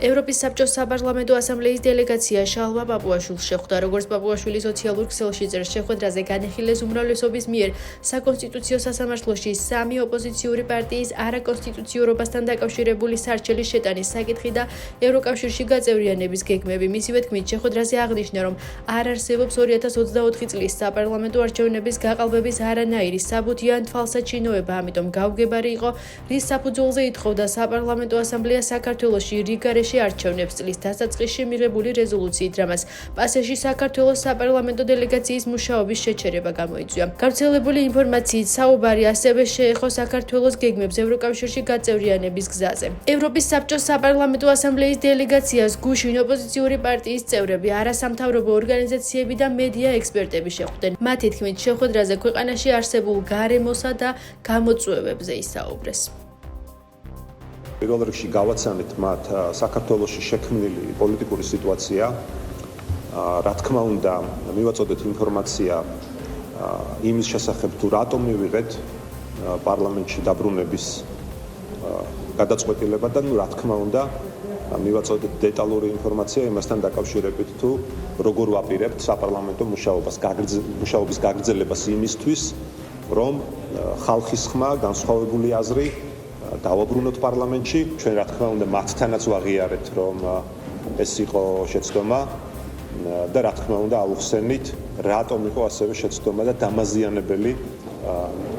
ევროპის საბჭოს საპარლამენტო ასამბლეის დელეგაცია შალვა პაპუაშვილს შეხვდა, როგორც პაპუაშვილი სოციალურ ქსელში წერს, შეხვედრაზე განიხილეს უმრავლესობის მიერ საკონსტიტუციო სასამართლოში სამი ოპოზიციური პარტიის არაკონსტიტუციურობასთან დაკავშირებული სარჩელის შეტანის საკითხი და ევროკავშირში გაწევრიანების გეგმები. მისივე თქმით, შეხვედრაზე აღნიშნა, რომ არ არსებობს 2024 წლის საპარლამენტო არჩევნების გაყალბების არანაირი საბუთი ან თვალსაჩინოება, ამიტომ გაუგებარი იყო, რის საფუძველზე ითხოვდა საპარლამენტო ასამბლეა საქართველოში რიგარეში არჩევნებს წლის დასაწყისში მიღებული რეზოლუციით, რამაც პასეში საქართველოს საპარლამენტო დელეგაციის მუშაობის შეჩერება გამოიწვია. გავრცელებული ინფორმაციით საუბარი ასევე შეეხო საქართველოს გეგმებს ევროკავშირში გაწევრიანების გზაზე. ევროპის საბჭოს საპარლამენტო ასამბლეის დელეგაციას გუშინ ოპოზიციური პარტიის წევრები, არასამთავრობო ორგანიზაციები და მედია ექსპერტები შეხვდნენ. მათი თქმით, შეხვედრაზე ქვეყანაში არსებულ გარემოსა და გამოწვევებზე ისაუბრეს. პირველ რიგში გავაცანეთ მათ საქართველოში შექმნილი პოლიტიკური სიტუაცია. რა თქმა უნდა, მივაწოდეთ ინფორმაცია იმის შესახებ, თუ რატომ მივიღეთ პარლამენტში დაბრუნების გადაწყვეტილება და რა თქმა უნდა, მივაწოდეთ დეტალური ინფორმაცია იმასთან დაკავშირებით, თუ როგორ ვაპირებთ საპარლამენტო მუშაობის გაგრძელებას იმისთვის, რომ ხალხის ხმა, განსხვავებული აზრი დავაბრუნოთ პარლამენტში. ჩვენ რა თქმა უნდა მათთანაც ვაღიარეთ, რომ ეს იყო შეცდომა და რა თქმა უნდა ავუხსენით, რატომ იყო ასევე შეცდომა და დამაზიანებელი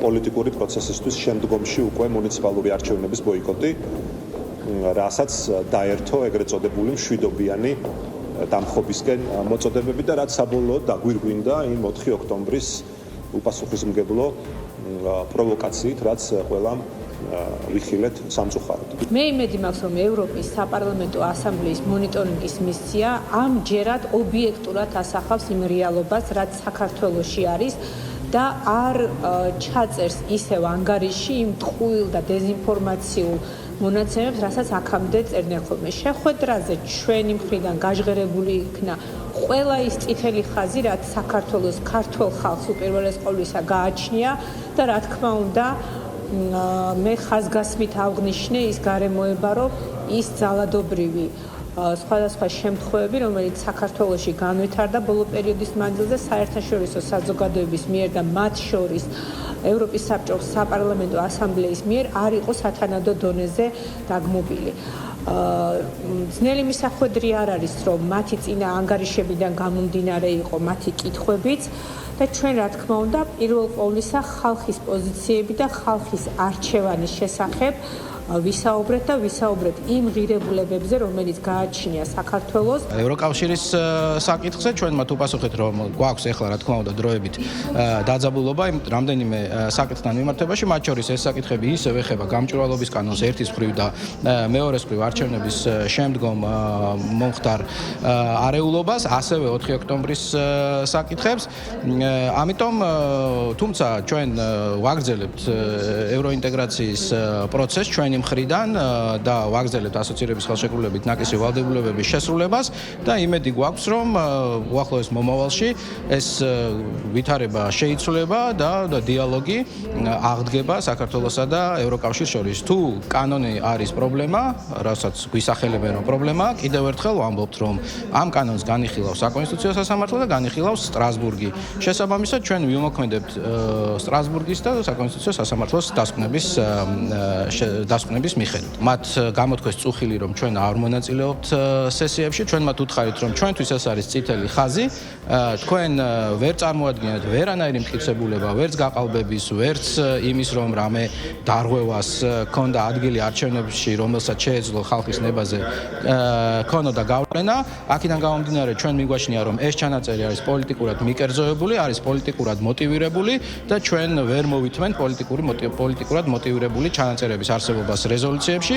პოლიტიკური პროცესისთვის შემდგომში უკვე მუნიციპალური არჩევნების ბოიკოტი, რასაც დაერთო ეგრეთ წოდებული მშვიდობიანი დამხობისკენ მოწოდებები და რაც საბოლოოდ დაგვირგვინდა იმ 4 ოქტომბრის უპასუხისმგებლო პროვოკაციით, რაც ყველამ ვიხილეთ სამწუხაროდ. მე იმედი მაქვს, რომ ევროპის საპარლამენტო ასამბლეის მონიტორინგის მისია ამჯერად ობიექტურად ასახავს იმ რეალობას, რაც საქართველოში არის და არ ჩაწერს ისევ ანგარიში იმ ტყუილ და დეზინფორმაციულ მონაცემებს, რასაც აქამდე წერდნენ ხოლმე. შეხვედრაზე ჩვენი მხრიდან გაჟღერებული იქნა ყველა ის წითელი ხაზი, რაც საქართველოს ქართველ ხალხს უპირველეს ყოვლისა გააჩნია და რა თქმა უნდა მე ხაზგასმით ავღნიშნე ის გარემოება, რომ ის ძალადობრივი სხვადასხვა შემთხვევები, რომელიც საქართველოში განვითარდა ბოლო პერიოდის მანძილზე საერთაშორისო საზოგადოების მიერ და მათ შორის ევროპის საბჭოს საპარლამენტო ასამბლეის მიერ არ იყო სათანადო დონეზე დაგმობილი. ძნელი მისახვედრი არ არის, რომ მათი წინა ანგარიშებიდან გამომდინარე იყო მათი კითხვებიც და ჩვენ რა თქმა უნდა პირველ ყოვლისა ხალხის პოზიციები და ხალხის არჩევანის შესახებ ვისაუბრეთ და ვისაუბრეთ იმ ღირებულებებზე, რომელიც გააჩნია საქართველოს. ევროკავშირის საკითხზე ჩვენ მათ უპასუხეთ, რომ გვაქვს ახლა რა თქმა უნდა დროებით დაძაბულობა იმ რამდენიმე საკითხთან მიმართებაში, მათ შორის ეს საკითხები ისევ ეხება გამჭვირვალობის კანონს ერთის მხრივ და მეორეს მხრივ არჩევნების შემდგომ მომხდარ არეულობას, ასევე 4 ოქტომბრის საკითხებს. ამიტომ თუმცა ჩვენ ვაგრძელებთ ევროინტეგრაციის პროცესს ჩვენი მხრიდან და ვაგრძელებთ ასოცირების ხელშეკრულებით ნაკისი ვალდებულებების შესრულებას და იმედი გვაქვს, რომ უახლოეს მომავალში ეს ვითარება შეიცვლება და დიალოგი აღდგება საქართველოსა და ევროკავშირს შორის. თუ კანონი არის პრობლემა, რასაც გვისახელებენ რომ პრობლემაა, კიდევ ერთხელ ვამბობთ, რომ ამ კანონს განიხილავს საკონსტიტუციო სასამართლო და განიხილავს სტრასბურგი. შესაბამისად, ჩვენ ვიმოქმედებთ სტრასბურგის და საკონსტიტუციო სასამართლოს დასკვნების მიხედვით. მათ გამოთქვეს წუხილი, რომ ჩვენ არ მონაწილეობთ სესიებში, ჩვენ მათ უთხარით, რომ ჩვენთვის ეს არის წითელი ხაზი, თქვენ ვერ წარმოადგენთ ვერანაირი მტკიცებულება, ვერც გაყალბების, ვერც იმის, რომ რამე დარღვევას ქონდა ადგილი არჩევნებში, რომელსაც შეეძლო ხალხის ნებაზე ქონოდა გავლენა. აქედან გამომდინარე, ჩვენ მიგვაჩნია, რომ ეს ჩანაწერი არის პოლიტიკურად მიკერძოებული, არის პოლიტიკურად მოტივირებული და ჩვენ ვერ მოვითმენთ პოლიტიკურად მოტივირებული ჩანაწერების არსებობას რეზოლუციებში.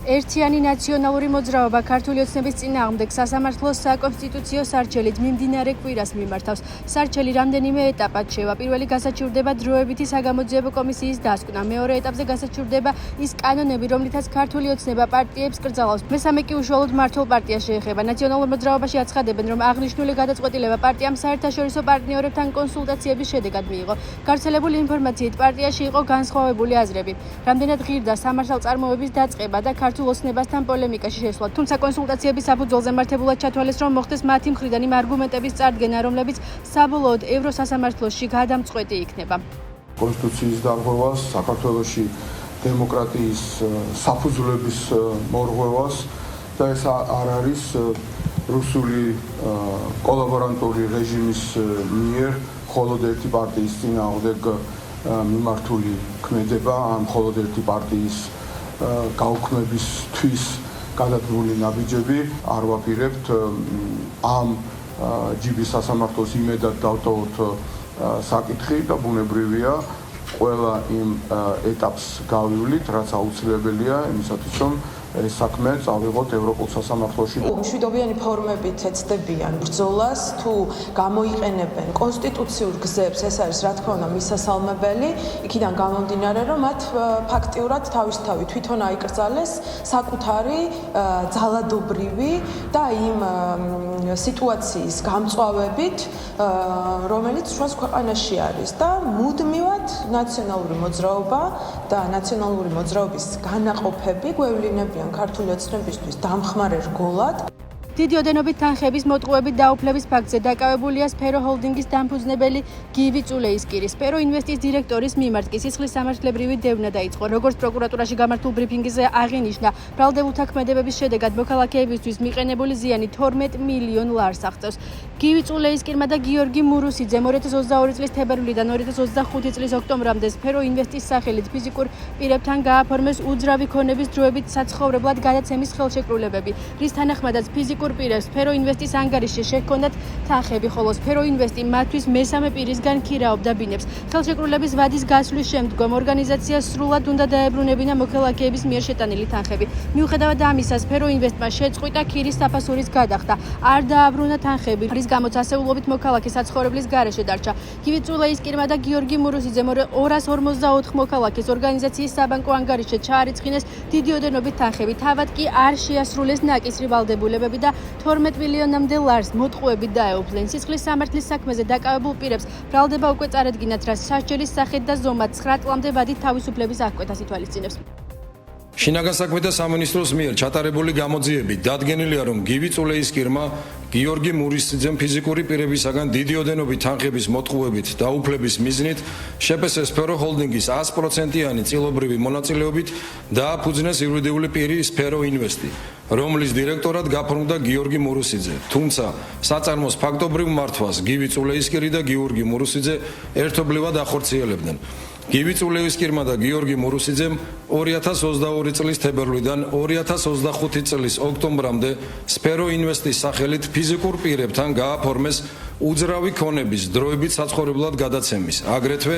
ერთიანი ნაციონალური მოძრაობა ქართული ოცნების წინააღმდეგ სასამართლოს საკონსტიტუციო სარჩელით მიმდინარე კვირას მიმართავს. სარჩელი რამდენიმე ეტაპად შევა. პირველი გასაჩივრდება დროებითი საგამოძიებო კომისიის დასკვნა. მეორე ეტაპზე გასაჩივრდება ის კანონები, რომლითაც ქართული ოცნება პარტიებს კრძალავს. მესამე კი უშუალოდ მმართველ პარტიას შეეხება. ნაციონალურ მოძრაობაში აცხადებენ, რომ აღნიშნული გადაწყვეტილება პარტიამ საერთაშორისო პარტნიორებთან კონსულტაციების შედეგად მიიღო. გავრცელებული ინფორმაციით პარტიაში იყო განსხვავებული აზრები. რამდენად ღირდა სამართალწარმოების დაწყება და ქართულ ოცნებასთან პოლემიკაში შესვლა. თუმცა კონსულტაციების საფუძველზე მართებულად ჩათვალეს, რომ მოხდეს მათი მხრიდან იმ არგუმენტების წარდგენა, რომლებიც საბოლოოდ ევროსასამართლოში გადამწყვეტი იქნება. კონსტიტუციის დარღვევას, საქართველოში დემოკრატიის საფუძვლების მორღვევას და ეს არ არის რუსული კოლაბორანტული რეჟიმის მიერ მხოლოდ ერთი პარტიის წინააღმდეგ მიმართული ქმედება, ან მხოლოდ ერთი პარტიის გაუქმებისთვის გადადგმული ნაბიჯები. არ ვაპირებთ ამ ჯიბის სასამართლოს იმედად დავტოვოთ საკითხი და ბუნებრივია ყველა იმ ეტაპს გავივლით, რაც აუცილებელია იმისათვის, რომ ეს საქმე წავიღოთ ევროპულ სასამართლოში. მშვიდობიანი ფორმებით ეცდებიან ბრძოლას, თუ გამოიყენებენ კონსტიტუციურ გზებს, ეს არის რა თქმა უნდა მისასალმებელი, იქიდან გამომდინარე, რომ მათ ფაქტიურად თავისთავად თვითონ აიკრძალეს საკუთარი ძალადობრივი და იმ სიტუაციის გამწვავებით, რომელიც ჩვენს ქვეყანაში არის და მუდმივად ნაციონალური მოძრაობა და ნაციონალური მოძრაობის განაყოფები გვევლინებიან ქართული ოცნებისთვის დამხმარე რგოლად. დიდი ოდენობით თანხების მოტყუებით დაუფლების ფაქტზე დაკავებულია სფერო ჰოლდინგის დამფუძნებელი გივი წულეისკირი. სფერო ინვესტის დირექტორის მიმართ კი სისხლის სამართლებრივი დევნა დაიწყო. როგორც პროკურატურაში გამართულ ბრიფინგზე აღინიშნა, ბრალდებულთა ქმედებების შედეგად მოქალაქეებისთვის მიყენებული ზიანი 12 მილიონ ლარს აღწევს. გივი წულეისკირმა და გიორგი მურუსიძემ 2022 წლის თებერვლიდან 2025 წლის ოქტომბრამდე სფერო ინვესტის სახელით ფიზიკურ პირებთან გააფორმეს უძრავი ქონების დროებით საცხოვრებლად გადაცემის ხელშეკრულებები, რის თანახმადაც ფიზიკურ პირებს სფერო ინვესტის ანგარიშში შეჰქონდათ თანხები, ხოლო სფერო ინვესტი მათთვის მესამე პირისგან ქირაობდა ბინებს. ხელშეკრულების ვადის გასვლის შემდგომ ორგანიზაციას სრულად უნდა დაებრუნებინა მოქალაქეების მიერ შეტანილი თანხები. მიუხედავად ამისა, სფერო ინვესტმა შეწყვიტა ქირის საფასურის გადახდა. არ დააბრუნა თანხები, რის გამოც ასეულობით მოქალაქე საცხოვრებლის გარეშე დარჩა. გივი წულეისკირმა და გიორგი მურუსიძემ 254 მოქალაქეს ორგანიზაციის საბანკო ანგარიშზე ჩაარიცხინეს დიდი ოდენობით თანხები. თავად კი არ შეასრულეს ნაკისრი ვალდებულებები და 12 მილიონამდე ლარს მოტყუებით დაეუფლნენ. სისხლის სამართლის საქმეზე დაკავებულ პირებს ბრალდება უკვე წარედგინათ, რაც სასჯელის სახით და ზომად 9 წლამდე ვადით თავისუფლების აღკვეთას ითვალისწინებს. შინაგან საქმეთა სამინისტროს მიერ ჩატარებული გამოძიებით დადგენილია, რომ გივი წულეისკირმა, გიორგი მურუსიძემ ფიზიკური პირებისაგან დიდი ოდენობით თანხების მოტყუებით დაუფლების მიზნით შეპეს სფერო ჰოლდინგის 100%-იანი წილობრივი მონაწილეობით დააფუძნეს იურიდიული პირი სფერო ინვესტი, რომლის დირექტორად გაფორმდა გიორგი მურუსიძე. თუმცა საწარმოს ფაქტობრივ მართვას გივი წულეისკირი და გიორგი მურუსიძე ერთობლივად ახორციელებდნენ. გივი წულეისკირმა და გიორგი მურუსიძემ 2022 წლის თებერვლიდან 2025 წლის ოქტომბრამდე სფერო ინვესტის სახელით ფიზიკურ პირებთან გააფორმეს უძრავი ქონების დროებით საცხოვრებლად გადაცემის, აგრეთვე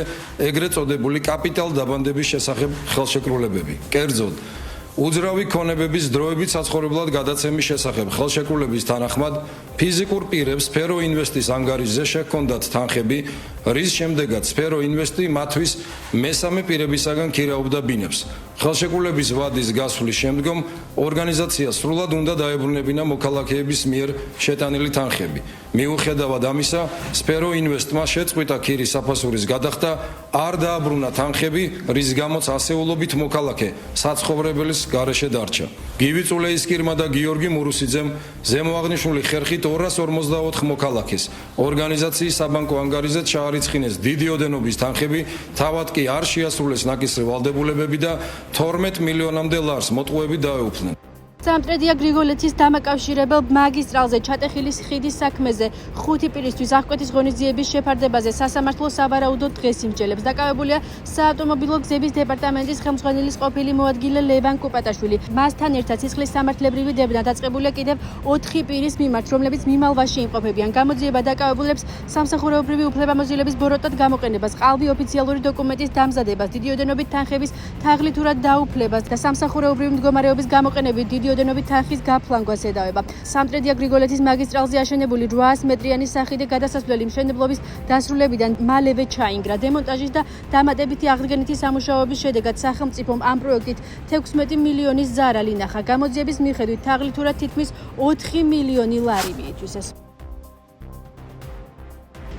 ეგრეთ წოდებული კაპიტალ დაბანდების შესახებ ხელშეკრულებები. კერძოდ, უძრავი ქონებების დროებით საცხოვრებლად გადაცემის შესახებ ხელშეკრულების თანახმად ფიზიკურ პირებს სფერო ინვესტის ანგარიშზე შეჰქონდათ თანხები, რის შემდეგაც სფერო ინვესტი მათთვის მესამე პირებისაგან ქირაობდა ბინებს. ხელშეკრულების ვადის გასვლის შემდგომ ორგანიზაციას სრულად უნდა დაებრუნებინა მოქალაქეების მიერ შეტანილი თანხები. მიუხედავად ამისა, სფერო ინვესტმა შეწყვიტა ქირის საფასურის გადახდა, არ დააბრუნა თანხები, რის გამოც ასეულობით მოქალაქე საცხოვრებელის გარეშე დარჩა. გივი წულეისკირმა და გიორგი მურუსიძემ ზემოაღნიშნული ხერხით 254 მოქალაქეს ორგანიზაციის საბანკო ანგარიშზე ჩაარიცხინეს დიდი ოდენობის თანხები, თავად კი არ შეასრულეს ნაკისრი ვალდებულებები და 12 მილიონამდე ლარს მოტყუებით დაეუფლნენ. სამტრედია გრიგოლეთის დამაკავშირებელ მაგისტრალზე ჩატეხილის ხიდის საქმეზე 5 პირისთვის აღკვეთის ღონისძიების შეფარდებაზე სასამართლო სავარაუდოდ დღეს იმსჯელებს. დაკავებულია საავტომობილო გზების დეპარტამენტის ხელმძღვანელის ყოფილი მოადგილე ლევან კუპატაშვილი. მასთან ერთად სისხლის სამართლებრივი დევნა დაწყებულია კიდევ 4 პირის მიმართ, რომლებიც მიმალვაში იმყოფებიან. გამოძიება დაკავებულებს სამსახურეობრივი უფლებამოსილების ბოროტად გამოყენებას, ყალბი ოფიციალური დოკუმენტის დამზადებას, დიდი ოდენობით თანხების თაღლითურად დაუფლებას და სამსახურეობრივი მდგომარეობის გამოყენებით დიდი ოდენობით თანხის გაფლანგვას ედავება. სამტრედია გრიგოლეთის მაგისტრალზე აშენებული 800 მეტრიანი სახიდე გადასასვლელი მშენებლობის დასრულებიდან მალევე ჩაინგრა. დემონტაჟის და დამატებითი აღდგენითი სამუშაოების შედეგად სახელმწიფომ ამ პროექტით 16 მილიონის ზარალი ნახა. გამოძიების მიხედვით თაღლითურად თითქმის 4 მილიონი ლარი მიითვისეს.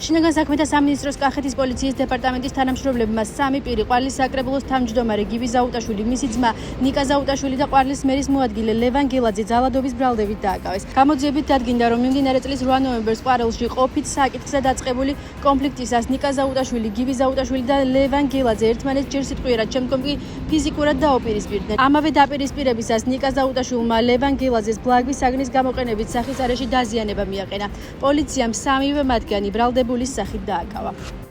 შინაგან საქმეთა სამინისტროს კახეთის პოლიციის დეპარტამენტის თანამშრომლებმა 3 პირი ყვარლის საკრებულოს თავმჯდომარე გივი ზაუტაშვილი, მისი ძმა ნიკა ზაუტაშვილი და ყვარლის მერის მოადგილე ლევან გელაძე ძალადობის ბრალდებით დააკავეს. გამოძიებით დადგინდა, რომ მიმდინარე წლის 8 ნოემბერს ყვარელში ყოფით საკითხზე დაწყებული კონფლიქტისას ნიკა ზაუტაშვილი, გივი ზაუტაშვილი და ლევან გელაძე ერთმანეთს ჯერ სიტყვიერად, შემდგომ კი ფიზიკურად დაუპირისპირდნენ. ამავე დაპირისპირებისას ნიკა ზაუტაშვილმა ლევან გელაძეს ბლაგვის საგნის გამოყენებით სახის არეში დაზიანება მიაყენა. პოლიციამ 3-ვე მათგანი ბრალდებულის სახით დააკავა.